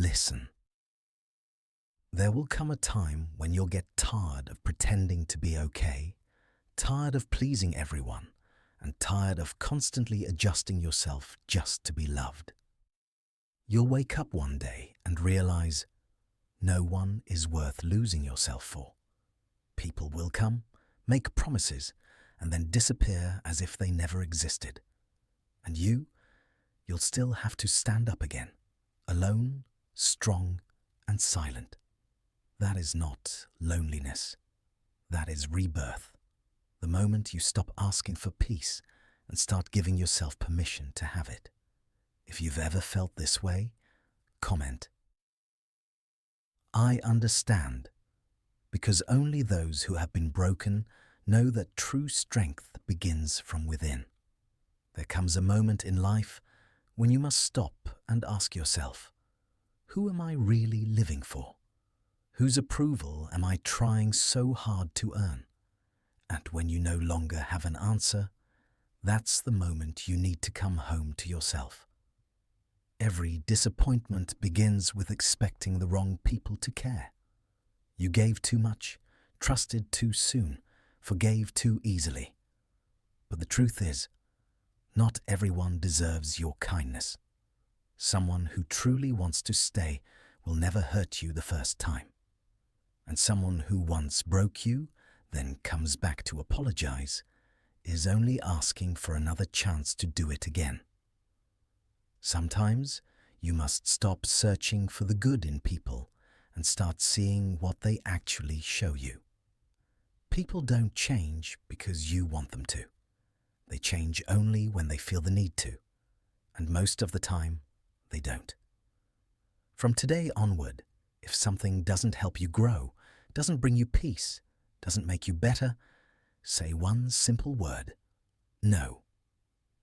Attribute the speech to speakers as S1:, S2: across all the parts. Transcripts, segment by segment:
S1: listen. There will come a time when you'll get tired of pretending to be okay, tired of pleasing everyone, and tired of constantly adjusting yourself just to be loved. You'll wake up one day and realize no one is worth losing yourself for. People will come, make promises, and then disappear as if they never existed. And you'll still have to stand up again, alone, strong, and silent. That is not loneliness. That is rebirth. The moment you stop asking for peace and start giving yourself permission to have it. If you've ever felt this way, comment. I understand, because only those who have been broken know that true strength begins from within. There comes a moment in life when you must stop and ask yourself, who am I really living for? Whose approval am I trying so hard to earn? And when you no longer have an answer, that's the moment you need to come home to yourself. Every disappointment begins with expecting the wrong people to care. You gave too much, trusted too soon, forgave too easily. But the truth is, not everyone deserves your kindness. Someone who truly wants to stay will never hurt you the first time. And someone who once broke you, then comes back to apologize, is only asking for another chance to do it again. Sometimes you must stop searching for the good in people and start seeing what they actually show you. People don't change because you want them to. They change only when they feel the need to, and most of the time, they don't. From today onward, if something doesn't help you grow, doesn't bring you peace, doesn't make you better, say one simple word: no.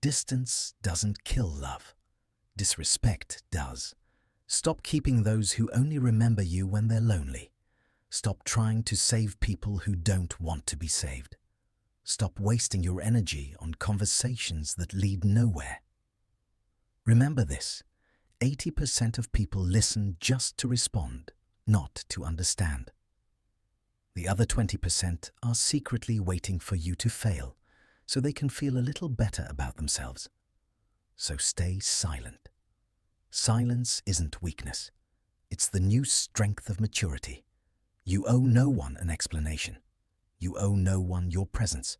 S1: Distance doesn't kill love. Disrespect does. Stop keeping those who only remember you when they're lonely. Stop trying to save people who don't want to be saved. Stop wasting your energy on conversations that lead nowhere. Remember this: 80% of people listen just to respond, not to understand. The other 20% are secretly waiting for you to fail so they can feel a little better about themselves. So stay silent. Silence isn't weakness. It's the new strength of maturity. You owe no one an explanation. You owe no one your presence.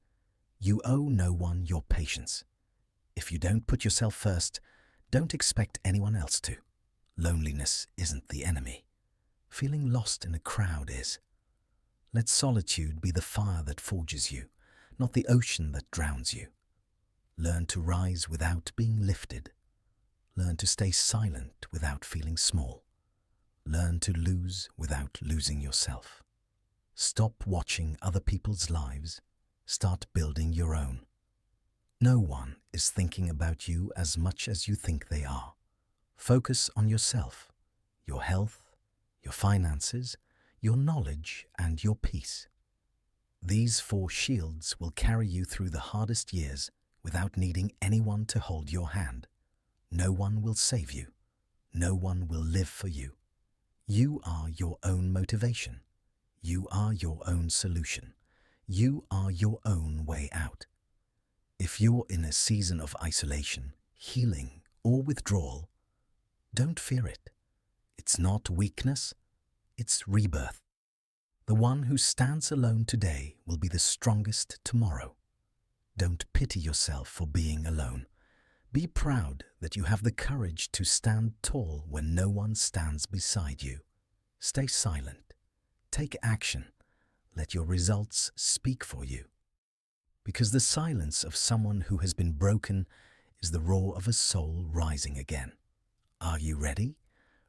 S1: You owe no one your patience. If you don't put yourself first, don't expect anyone else to. Loneliness isn't the enemy. Feeling lost in a crowd is. Let solitude be the fire that forges you, not the ocean that drowns you. Learn to rise without being lifted. Learn to stay silent without feeling small. Learn to lose without losing yourself. Stop watching other people's lives. Start building your own. No one is thinking about you as much as you think they are. Focus on yourself, your health, your finances, your knowledge, and your peace. These 4 shields will carry you through the hardest years without needing anyone to hold your hand. No one will save you. No one will live for you. You are your own motivation. You are your own solution. You are your own way out. If you're in a season of isolation, healing, or withdrawal, don't fear it. It's not weakness, it's rebirth. The one who stands alone today will be the strongest tomorrow. Don't pity yourself for being alone. Be proud that you have the courage to stand tall when no one stands beside you. Stay silent. Take action. Let your results speak for you. Because the silence of someone who has been broken is the roar of a soul rising again. Are you ready?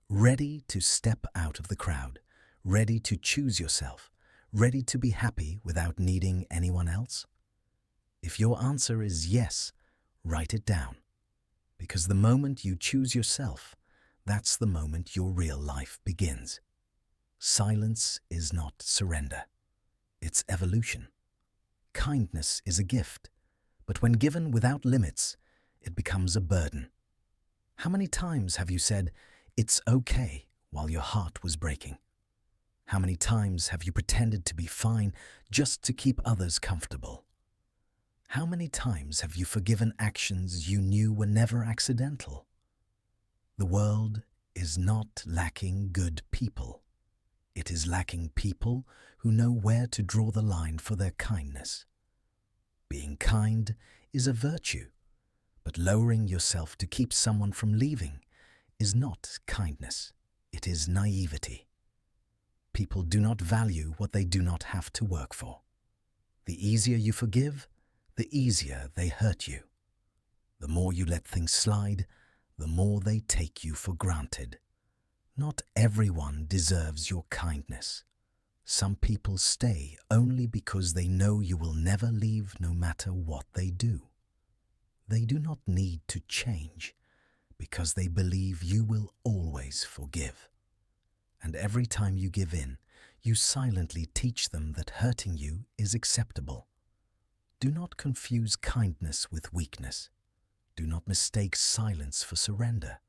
S1: Ready to step out of the crowd, ready to choose yourself, ready to be happy without needing anyone else? If your answer is yes, write it down. Because the moment you choose yourself, that's the moment your real life begins. Silence is not surrender. It's evolution. Kindness is a gift, but when given without limits, it becomes a burden. How many times have you said, "It's okay," while your heart was breaking? How many times have you pretended to be fine just to keep others comfortable? How many times have you forgiven actions you knew were never accidental? The world is not lacking good people. It is lacking people who know where to draw the line for their kindness. Being kind is a virtue, but lowering yourself to keep someone from leaving is not kindness. It is naivety. People do not value what they do not have to work for. The easier you forgive, the easier they hurt you. The more you let things slide, the more they take you for granted. Not everyone deserves your kindness. Some people stay only because they know you will never leave no matter what they do. They do not need to change because they believe you will always forgive. And every time you give in, you silently teach them that hurting you is acceptable. Do not confuse kindness with weakness. Do not mistake silence for surrender.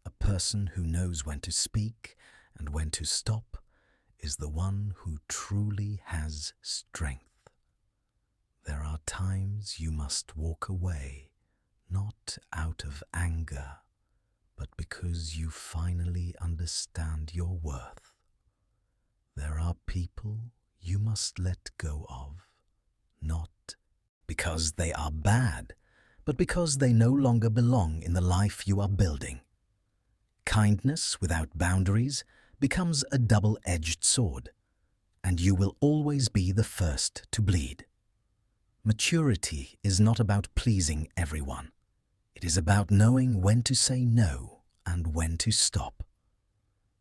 S1: A person who knows when to speak and when to stop is the one who truly has strength. There are times you must walk away, not out of anger, but because you finally understand your worth. There are people you must let go of, not because they are bad, but because they no longer belong in the life you are building. Kindness without boundaries becomes a double-edged sword, and you will always be the first to bleed. Maturity is not about pleasing everyone. It is about knowing when to say no and when to stop.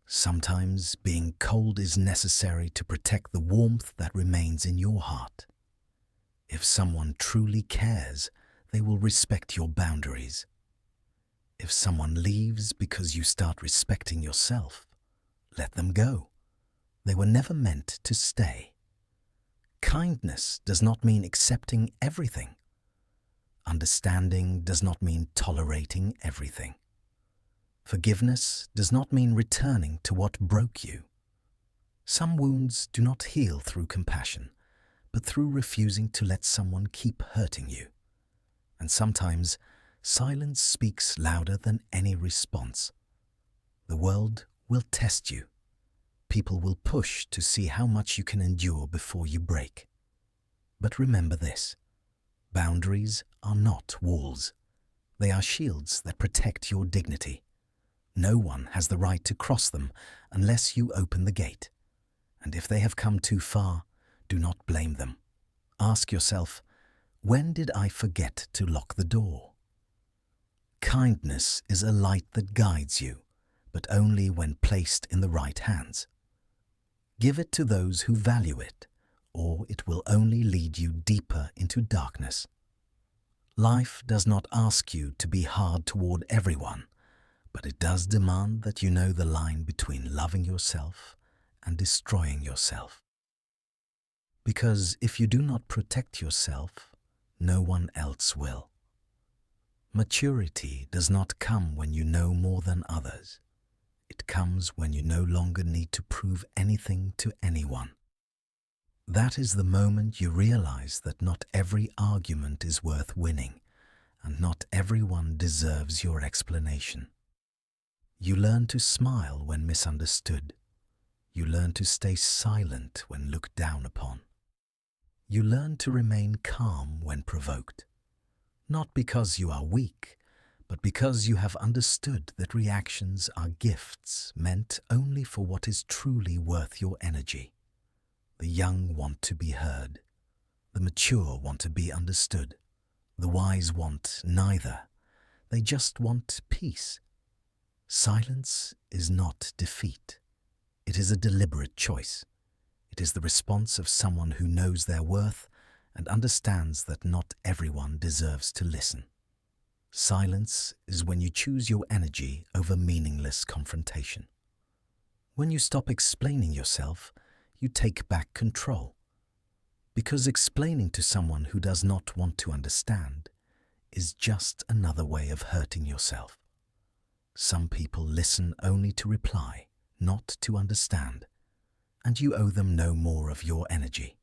S1: Sometimes being cold is necessary to protect the warmth that remains in your heart. If someone truly cares, they will respect your boundaries. If someone leaves because you start respecting yourself, let them go. They were never meant to stay. Kindness does not mean accepting everything. Understanding does not mean tolerating everything. Forgiveness does not mean returning to what broke you. Some wounds do not heal through compassion, but through refusing to let someone keep hurting you. And sometimes, silence speaks louder than any response. The world will test you. People will push to see how much you can endure before you break. But remember this: boundaries are not walls. They are shields that protect your dignity. No one has the right to cross them unless you open the gate. And if they have come too far, do not blame them. Ask yourself, when did I forget to lock the door? Kindness is a light that guides you, but only when placed in the right hands. Give it to those who value it, or it will only lead you deeper into darkness. Life does not ask you to be hard toward everyone, but it does demand that you know the line between loving yourself and destroying yourself. Because if you do not protect yourself, no one else will. Maturity does not come when you know more than others. It comes when you no longer need to prove anything to anyone. That is the moment you realize that not every argument is worth winning, and not everyone deserves your explanation. You learn to smile when misunderstood. You learn to stay silent when looked down upon. You learn to remain calm when provoked. Not because you are weak, but because you have understood that reactions are gifts meant only for what is truly worth your energy. The young want to be heard. The mature want to be understood. The wise want neither. They just want peace. Silence is not defeat. It is a deliberate choice. It is the response of someone who knows their worth and understands that not everyone deserves to listen. Silence is when you choose your energy over meaningless confrontation. When you stop explaining yourself, you take back control. Because explaining to someone who does not want to understand is just another way of hurting yourself. Some people listen only to reply, not to understand, and you owe them no more of your energy.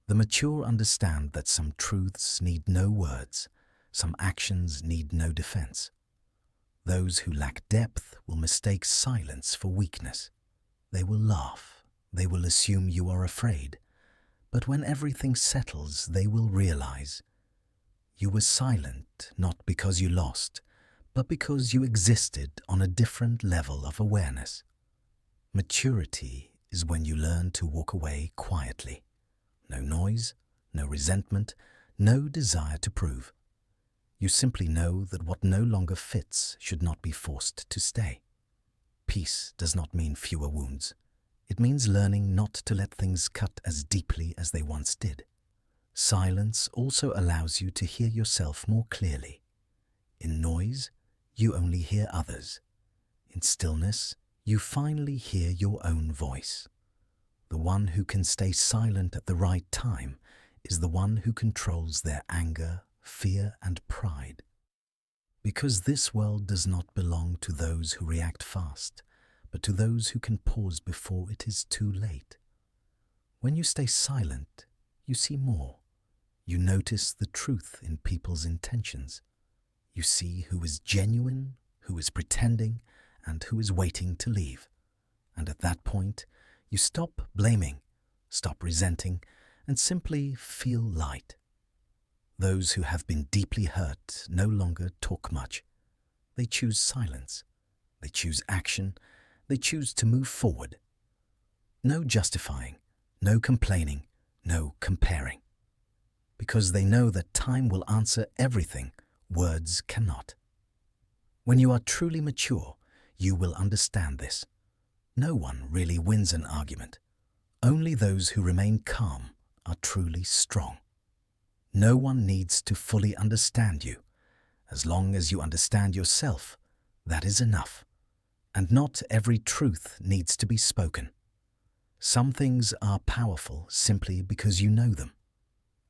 S1: The mature understand that some truths need no words, some actions need no defense. Those who lack depth will mistake silence for weakness. They will laugh, they will assume you are afraid, but when everything settles, they will realize you were silent not because you lost, but because you existed on a different level of awareness. Maturity is when you learn to walk away quietly. No noise, no resentment, no desire to prove. You simply know that what no longer fits should not be forced to stay. Peace does not mean fewer wounds. It means learning not to let things cut as deeply as they once did. Silence also allows you to hear yourself more clearly. In noise, you only hear others. In stillness, you finally hear your own voice. The one who can stay silent at the right time is the one who controls their anger, fear, and pride. Because this world does not belong to those who react fast, but to those who can pause before it is too late. When you stay silent, you see more. You notice the truth in people's intentions. You see who is genuine, who is pretending, and who is waiting to leave. And at that point, you stop blaming, stop resenting, and simply feel light. Those who have been deeply hurt no longer talk much. They choose silence. They choose action. They choose to move forward. No justifying, no complaining, no comparing. Because they know that time will answer everything words cannot. When you are truly mature, you will understand this. No one really wins an argument. Only those who remain calm are truly strong. No one needs to fully understand you. As long as you understand yourself, that is enough. And not every truth needs to be spoken. Some things are powerful simply because you know them.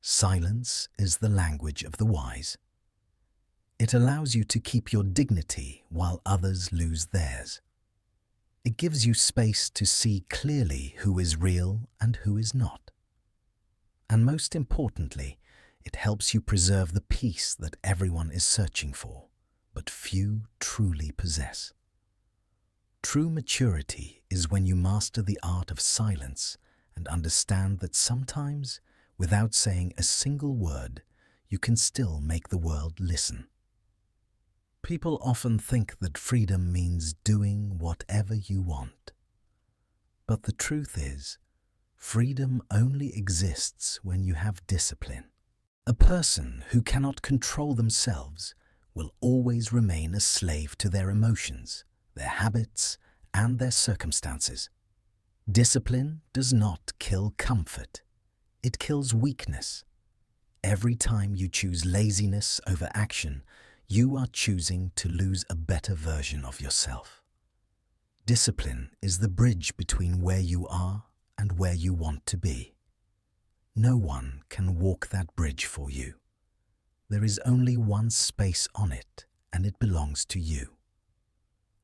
S1: Silence is the language of the wise. It allows you to keep your dignity while others lose theirs. It gives you space to see clearly who is real and who is not. And most importantly, it helps you preserve the peace that everyone is searching for, but few truly possess. True maturity is when you master the art of silence and understand that sometimes, without saying a single word, you can still make the world listen. People often think that freedom means doing whatever you want. But the truth is, freedom only exists when you have discipline. A person who cannot control themselves will always remain a slave to their emotions, their habits, and their circumstances. Discipline does not kill comfort. It kills weakness. Every time you choose laziness over action, you are choosing to lose a better version of yourself. Discipline is the bridge between where you are and where you want to be. No one can walk that bridge for you. There is only one space on it, and it belongs to you.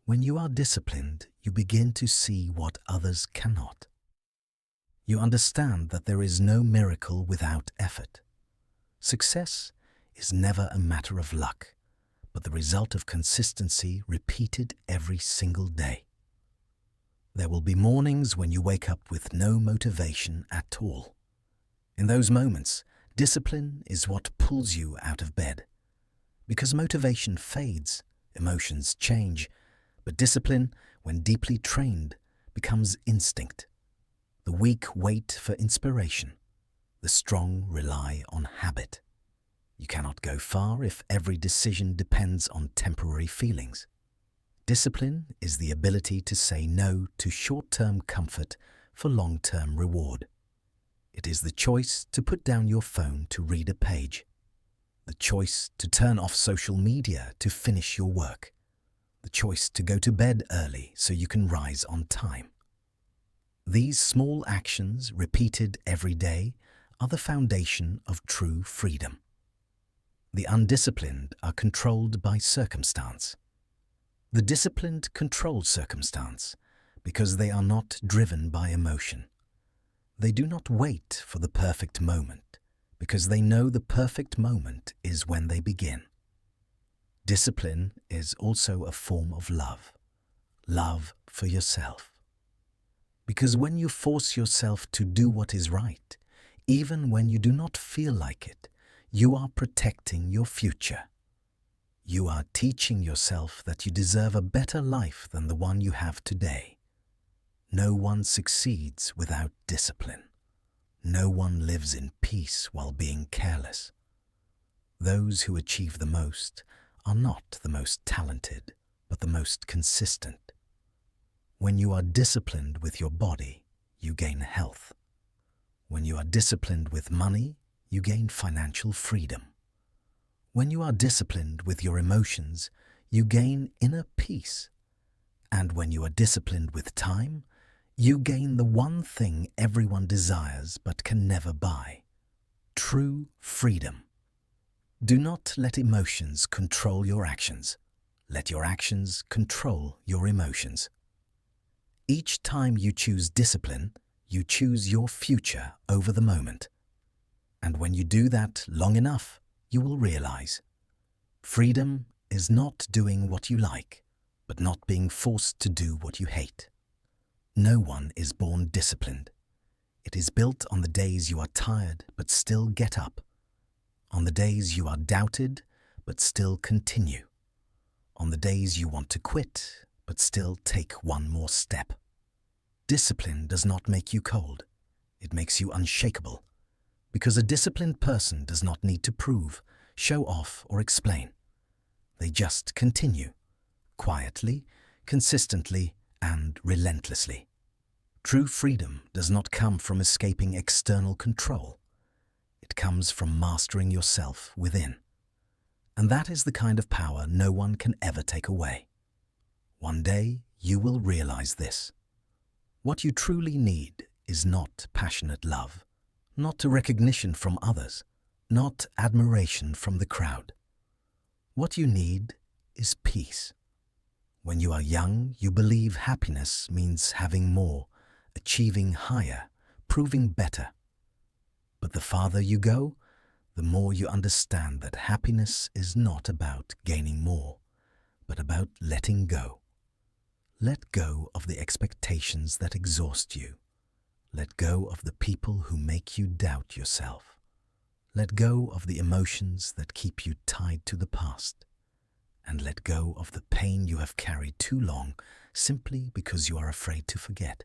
S1: When you are disciplined, you begin to see what others cannot. You understand that there is no miracle without effort. Success is never a matter of luck, but the result of consistency repeated every single day. There will be mornings when you wake up with no motivation at all. In those moments, discipline is what pulls you out of bed. Because motivation fades, emotions change, but discipline, when deeply trained, becomes instinct. The weak wait for inspiration. The strong rely on habit. You cannot go far if every decision depends on temporary feelings. Discipline is the ability to say no to short-term comfort for long-term reward. It is the choice to put down your phone to read a page. The choice to turn off social media to finish your work. The choice to go to bed early so you can rise on time. These small actions, repeated every day, are the foundation of true freedom. The undisciplined are controlled by circumstance. The disciplined control circumstance, because they are not driven by emotion. They do not wait for the perfect moment, because they know the perfect moment is when they begin. Discipline is also a form of love. Love for yourself. Because when you force yourself to do what is right, even when you do not feel like it, you are protecting your future. You are teaching yourself that you deserve a better life than the one you have today. No one succeeds without discipline. No one lives in peace while being careless. Those who achieve the most are not the most talented, but the most consistent. When you are disciplined with your body, you gain health. When you are disciplined with money, you gain financial freedom. When you are disciplined with your emotions, you gain inner peace. And when you are disciplined with time, you gain the one thing everyone desires but can never buy: true freedom. Do not let emotions control your actions. Let your actions control your emotions. Each time you choose discipline, you choose your future over the moment. And when you do that long enough, you will realize freedom is not doing what you like, but not being forced to do what you hate. No one is born disciplined. It is built on the days you are tired but still get up, on the days you are doubted but still continue, on the days you want to quit but still take one more step. Discipline does not make you cold. It makes you unshakable, because a disciplined person does not need to prove, show off, or explain. They just continue, quietly, consistently, and relentlessly. True freedom does not come from escaping external control. It comes from mastering yourself within. And that is the kind of power no one can ever take away. One day, you will realize this. What you truly need is not passionate love, not recognition from others, not admiration from the crowd. What you need is peace. When you are young, you believe happiness means having more, achieving higher, proving better. But the farther you go, the more you understand that happiness is not about gaining more, but about letting go. Let go of the expectations that exhaust you. Let go of the people who make you doubt yourself. Let go of the emotions that keep you tied to the past. And let go of the pain you have carried too long simply because you are afraid to forget.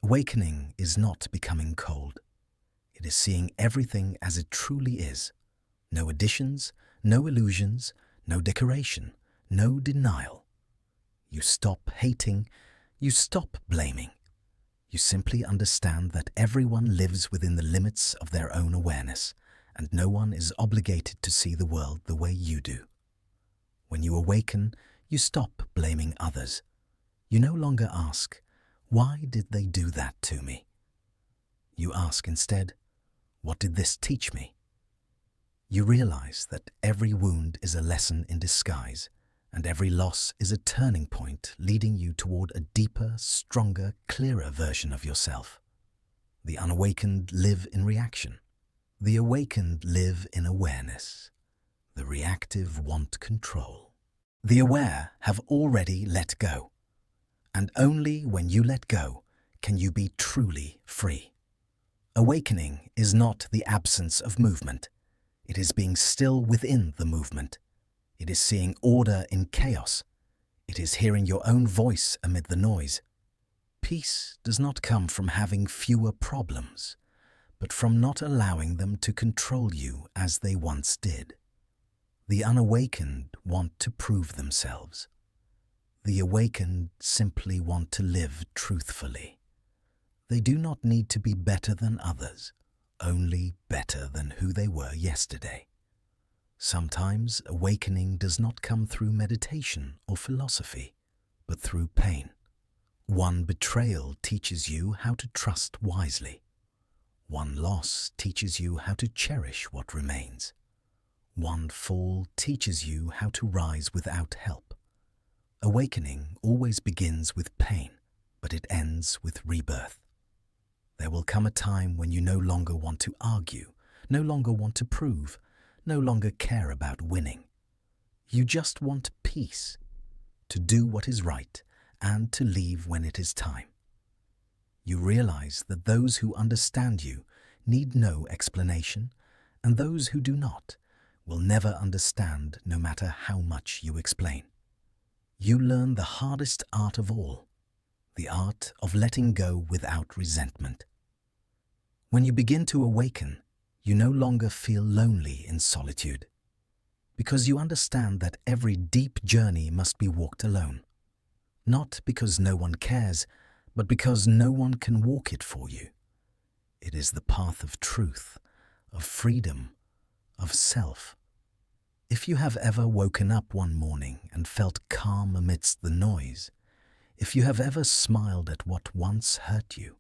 S1: Awakening is not becoming cold. It is seeing everything as it truly is. No additions, no illusions, no decoration, no denial. You stop hating, you stop blaming. You simply understand that everyone lives within the limits of their own awareness, and no one is obligated to see the world the way you do. When you awaken, you stop blaming others. You no longer ask, "Why did they do that to me?" You ask instead, "What did this teach me?" You realize that every wound is a lesson in disguise, and every loss is a turning point leading you toward a deeper, stronger, clearer version of yourself. The unawakened live in reaction. The awakened live in awareness. The reactive want control. The aware have already let go. And only when you let go can you be truly free. Awakening is not the absence of movement. It is being still within the movement. It is seeing order in chaos. It is hearing your own voice amid the noise. Peace does not come from having fewer problems, but from not allowing them to control you as they once did. The unawakened want to prove themselves. The awakened simply want to live truthfully. They do not need to be better than others, only better than who they were yesterday. Sometimes awakening does not come through meditation or philosophy, but through pain. One betrayal teaches you how to trust wisely. One loss teaches you how to cherish what remains. One fall teaches you how to rise without help. Awakening always begins with pain, but ends with rebirth. There will come a time when you no longer want to argue, no longer want to prove, no longer care about winning. You just want peace, to do what is right and to leave when it is time. You realize that those who understand you need no explanation, and those who do not will never understand no matter how much you explain. You learn the hardest art of all, the art of letting go without resentment. When you begin to awaken, you no longer feel lonely in solitude, because you understand that every deep journey must be walked alone, not because no one cares, but because no one can walk it for you. It is the path of truth, of freedom, of self. If you have ever woken up one morning and felt calm amidst the noise, if you have ever smiled at what once hurt you,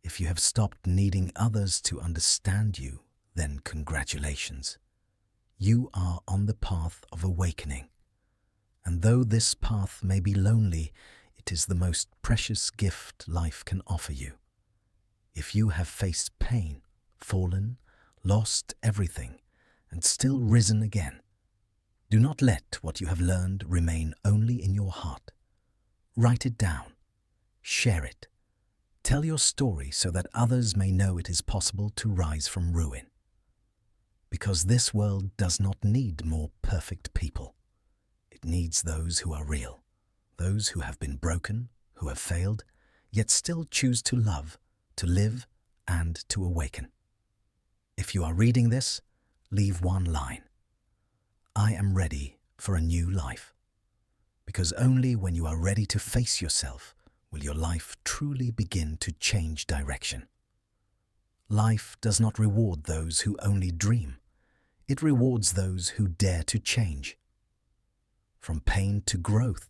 S1: if you have stopped needing others to understand you, then congratulations. You are on the path of awakening. And though this path may be lonely, it is the most precious gift life can offer you. If you have faced pain, fallen, lost everything, and still risen again, do not let what you have learned remain only in your heart. Write it down. Share it. Tell your story so that others may know it is possible to rise from ruin. Because this world does not need more perfect people. It needs those who are real, those who have been broken, who have failed, yet still choose to love, to live, and to awaken. If you are reading this, leave one line. I am ready for a new life. Because only when you are ready to face yourself will your life truly begin to change direction. Life does not reward those who only dream. It rewards those who dare to change. From pain to growth,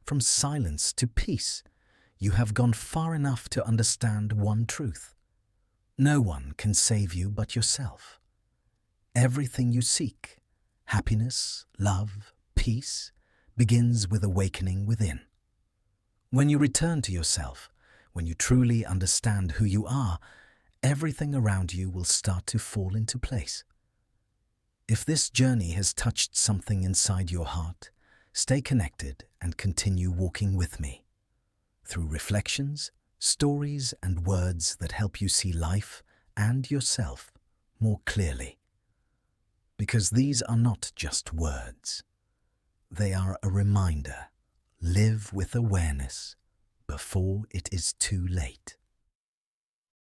S1: from silence to peace, you have gone far enough to understand one truth. No one can save you but yourself. Everything you seek, happiness, love, peace, begins with awakening within. When you return to yourself, when you truly understand who you are, everything around you will start to fall into place. If this journey has touched something inside your heart, stay connected and continue walking with me through reflections, stories, and words that help you see life and yourself more clearly. Because these are not just words. They are a reminder. Live with awareness before it is too late.